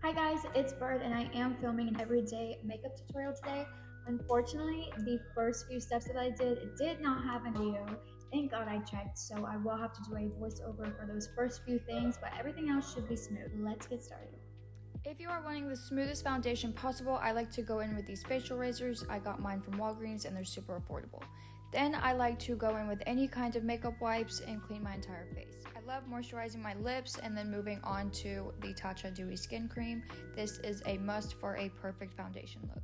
Hi guys, it's Bird and I am filming an everyday makeup tutorial today. Unfortunately, the first few steps that I did not have a video. Thank God I checked, so I will have to do a voiceover for those first few things, but everything else should be smooth. Let's get started. If you are wanting the smoothest foundation possible, I like to go in with these facial razors. I got mine from Walgreens and they're super affordable. Then I like to go in with any kind of makeup wipes and clean my entire face. I love moisturizing my lips and then moving on to the Tatcha Dewy Skin Cream. This is a must for a perfect foundation look.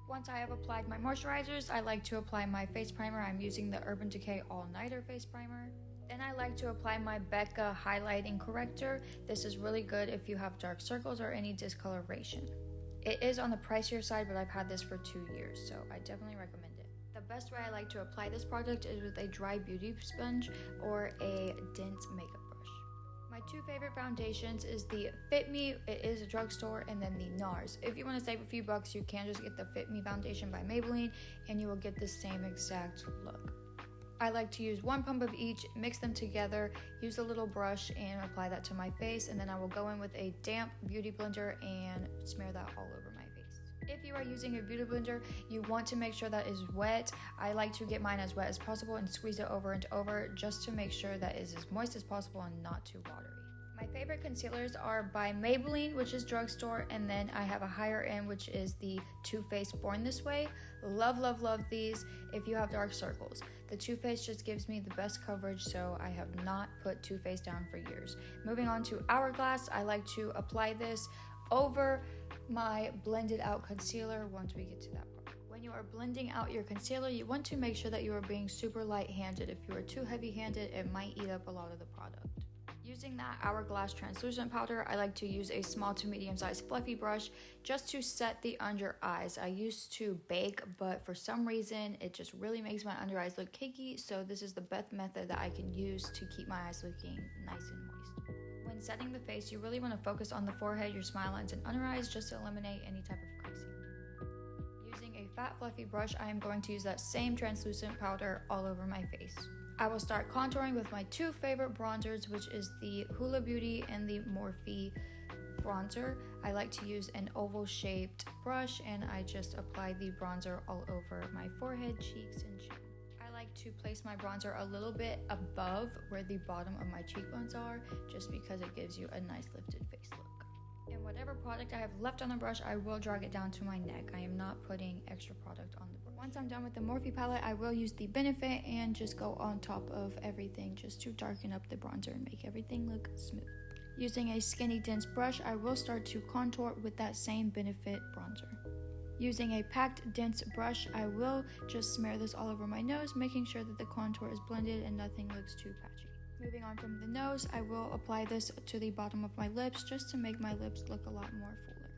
Once I have applied my moisturizers, I like to apply my face primer. I'm using the Urban Decay All Nighter face primer. Then I like to apply my Becca highlighting corrector. This is really good if you have dark circles or any discoloration. It is on the pricier side, but I've had this for 2 years, so I definitely recommend it. The best way I like to apply this product is with a dry beauty sponge or a dense makeup brush. My two favorite foundations is the Fit Me, it is a drugstore, and then the NARS. If you want to save a few bucks, you can just get the Fit Me foundation by Maybelline and you will get the same exact look. I like to use one pump of each, mix them together, use a little brush and apply that to my face, and then I will go in with a damp beauty blender and smear that all over my face. If you are using a beauty blender, you want to make sure that is wet. I like to get mine as wet as possible and squeeze it over and over just to make sure that it is as moist as possible and not too watery. My favorite concealers are by Maybelline, which is drugstore, and then I have a higher end, which is the Too Faced Born This Way. Love, love, love these if you have dark circles. The Too Faced just gives me the best coverage, so I have not put Too Faced down for years. Moving on to Hourglass, I like to apply this over my blended out concealer once we get to that part. When you are blending out your concealer, you want to make sure that you are being super light-handed. If you are too heavy-handed, it might eat up a lot of the product. Using that Hourglass translucent powder, I like to use a small to medium sized fluffy brush just to set the under eyes. I used to bake, but for some reason it just really makes my under eyes look cakey, so this is the best method that I can use to keep my eyes looking nice and moist. When setting the face, you really want to focus on the forehead, your smile lines, and under eyes just to eliminate any type of creasing. Using a fat fluffy brush, I am going to use that same translucent powder all over my face. I will start contouring with my two favorite bronzers, which is the Hula Beauty and the Morphe bronzer. I like to use an oval shaped brush and I just apply the bronzer all over my forehead, cheeks, and chin. I like to place my bronzer a little bit above where the bottom of my cheekbones are, just because it gives you a nice lifted face look. And whatever product I have left on the brush, I will drag it down to my neck. I am not putting extra product on the brush. Once I'm done with the Morphe palette, I will use the Benefit and just go on top of everything just to darken up the bronzer and make everything look smooth. Using a skinny dense brush, I will start to contour with that same Benefit bronzer. Using a packed dense brush, I will just smear this all over my nose, making sure that the contour is blended and nothing looks too patchy. Moving on from the nose, I will apply this to the bottom of my lips just to make my lips look a lot more fuller.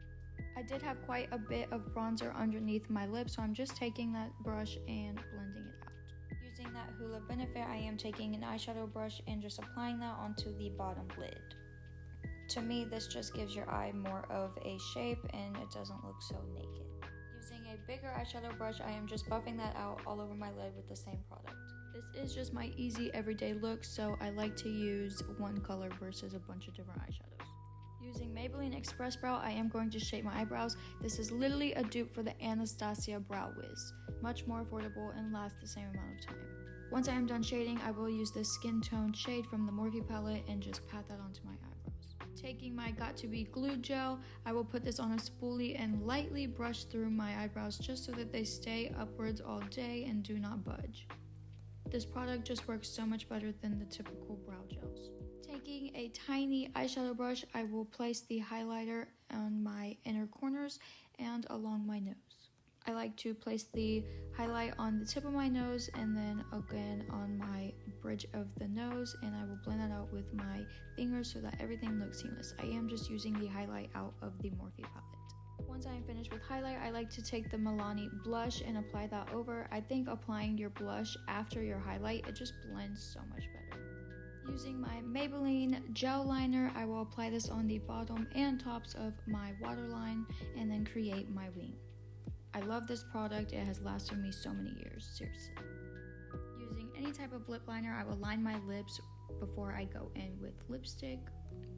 I did have quite a bit of bronzer underneath my lips, so I'm just taking that brush and blending it out. Using that Hula Benefit, I am taking an eyeshadow brush and just applying that onto the bottom lid. To me, this just gives your eye more of a shape and it doesn't look so naked. Using a bigger eyeshadow brush, I am just buffing that out all over my lid with the same product. This is just my easy everyday look, so I like to use one color versus a bunch of different eyeshadows. Using Maybelline Express Brow, I am going to shape my eyebrows. This is literally a dupe for the Anastasia Brow Wiz. Much more affordable and lasts the same amount of time. Once I am done shading, I will use this skin tone shade from the Morphe palette and just pat that onto my eyebrows. Taking my Got To Be glue gel, I will put this on a spoolie and lightly brush through my eyebrows just so that they stay upwards all day and do not budge. This product just works so much better than the typical brow gels. Taking a tiny eyeshadow brush, I will place the highlighter on my inner corners and along my nose. I like to place the highlight on the tip of my nose and then again on my bridge of the nose, and I will blend that out with my fingers so that everything looks seamless. I am just using the highlight out of the Morphe palette. Once I am finished with highlight, I like to take the Milani blush and apply that over. I think applying your blush after your highlight, it just blends so much better. Using my Maybelline gel liner, I will apply this on the bottom and tops of my waterline and then create my wing. I love this product, it has lasted me so many years, seriously. Using any type of lip liner, I will line my lips before I go in with lipstick.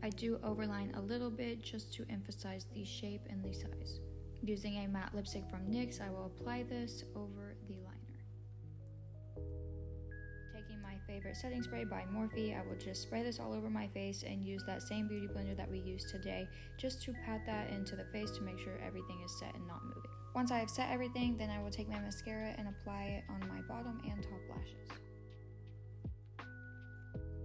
I do overline a little bit just to emphasize the shape and the size. Using a matte lipstick from NYX, I will apply this over the liner. Taking my favorite setting spray by Morphe, I will just spray this all over my face and use that same beauty blender that we used today just to pat that into the face to make sure everything is set and not moving. Once I have set everything, then I will take my mascara and apply it on my bottom and top lashes.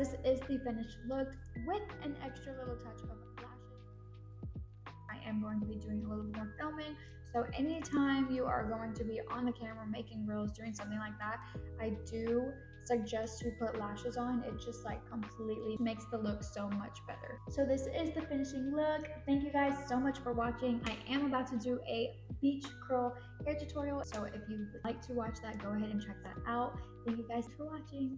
This is the finished look with an extra little touch of lashes. I am going to be doing a little bit more filming, so anytime you are going to be on the camera making reels, doing something like that, I do suggest to put lashes on. It just like completely makes the look so much better. So this is the finishing look. Thank you guys so much for watching. I am about to do a beach curl hair tutorial, so if you would like to watch that, go ahead and check that out. Thank you guys for watching.